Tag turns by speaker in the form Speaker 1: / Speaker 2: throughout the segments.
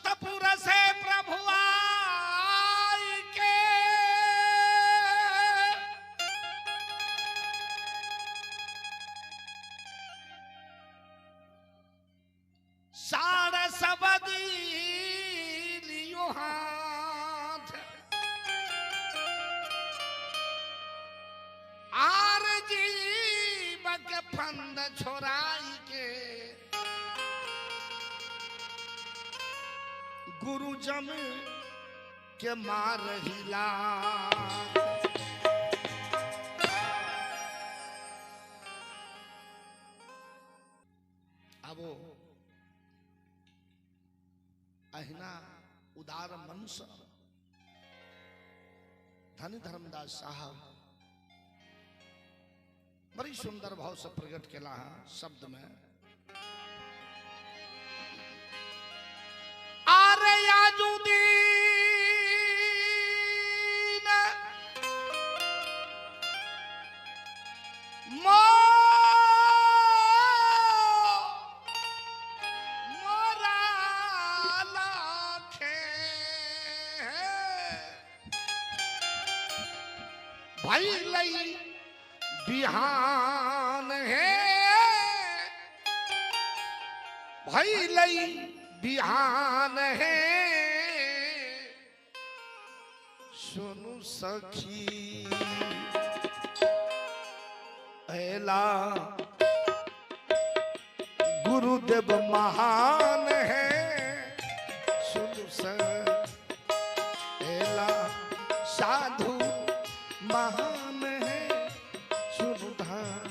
Speaker 1: सतपुर से प्रभु आई के साढ़े सबदी लियो हाथ आर जीव के फंद छोड़ाई के गुरु जम के मार हिला अब अहिना उदार मनुष्य धनी धर्मदास साहब बड़ी सुंदर भाव से प्रकट केला है शब्द में आरे याजुदीन मोरा लाखे भाई लई बिहान है भाई लई बिहान है सुनु सखी ऐला गुरुदेव महान है सुनु ऐला साधु महान है सुनु धाम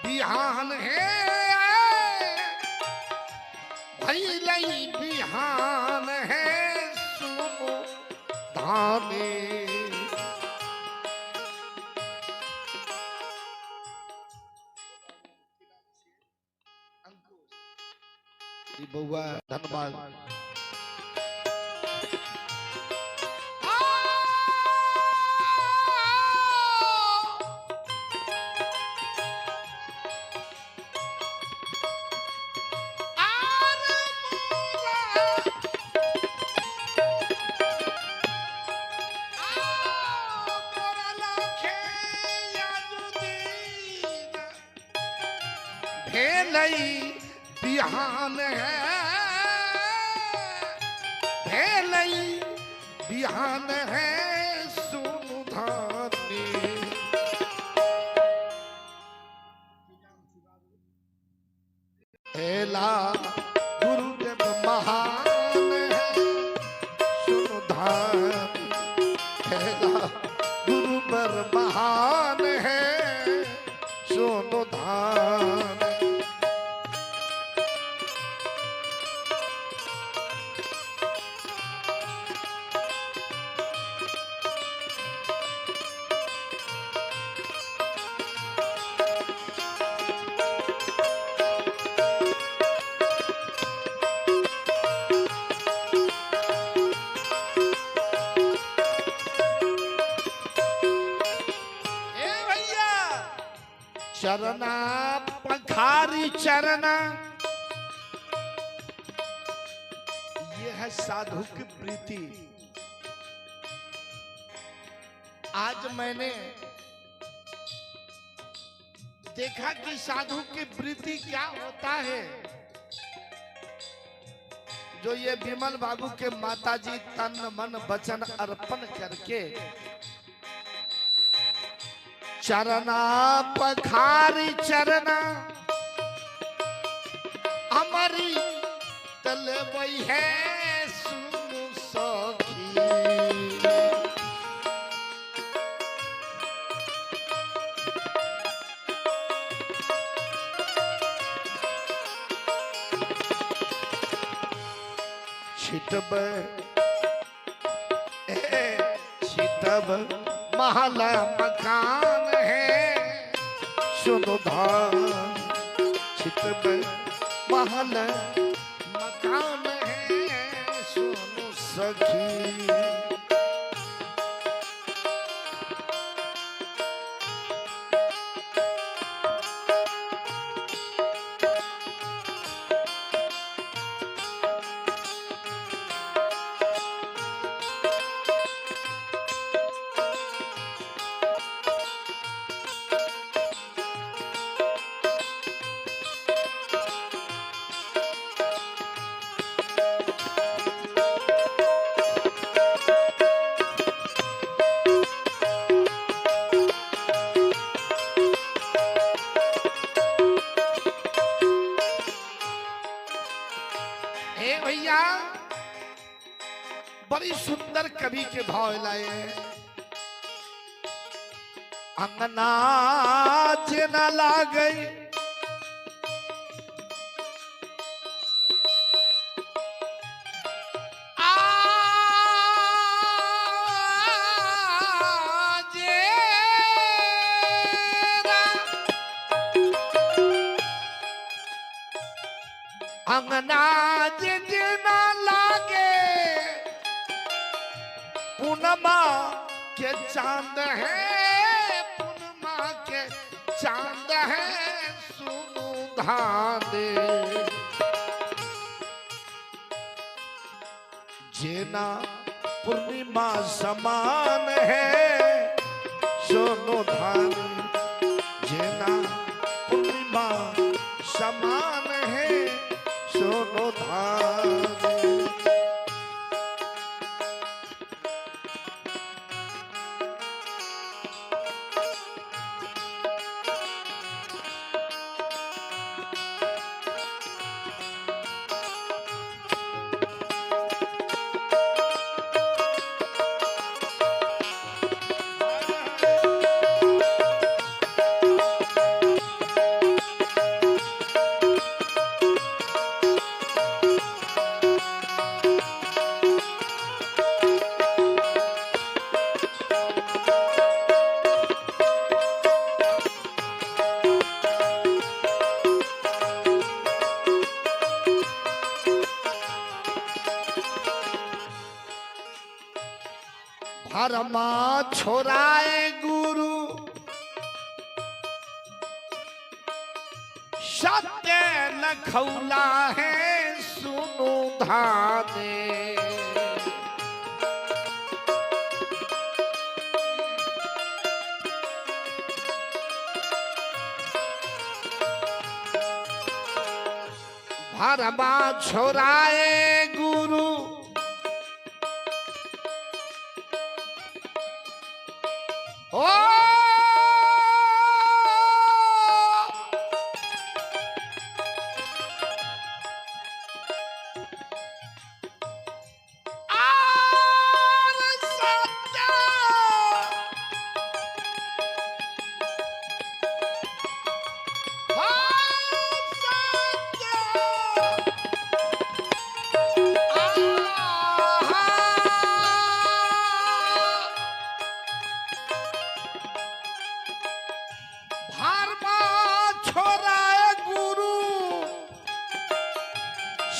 Speaker 1: बिहान है भैलई बिहान है सुनो धाने बउआ धन्यवाद बिहान है भेलई बिहान है सुनु धानी ऐला गुरुदेव महान है सुनु धानी ऐला गुरुवर महान है सुनु धानी चरना पखारी चरना ये है साधु की प्रीति। आज मैंने देखा कि साधु की वृत्ति क्या होता है। जो ये विमल बाबू के माताजी तन मन वचन अर्पण करके चरना पखारी चरना हमारी तलवई है सुनु सखी। छितब छितब महल मकान है सुनो धान। छितब महल मकान है सुनो सखी। भैया बड़ी सुंदर कवि के भाव लाए हैं। अंगना न लागे अंगना जिजना लागे पूर्णिमा के चांद है पूर्णिमा के चांद है सुनु धाने। जेना पूर्णिमा समान है सोनो धान। जेना पूर्णिमा समान है सोनो धान। भरमा छोराए गुरु सत्य लखौला है सुनु धाने। भरमा छोराए गुरु ओ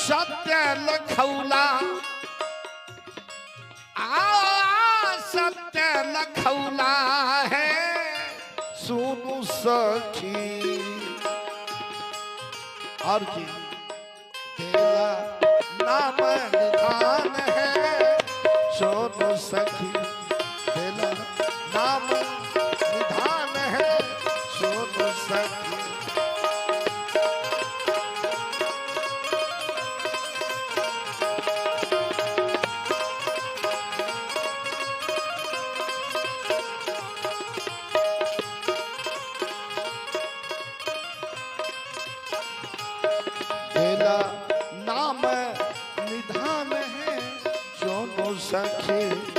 Speaker 1: सत्य लखौला सत्य लखौला है सुनु सखी। और की तेरा नाम निधान है सोनु सखी। तेरा नाम निधान है सोनु सखी। सखी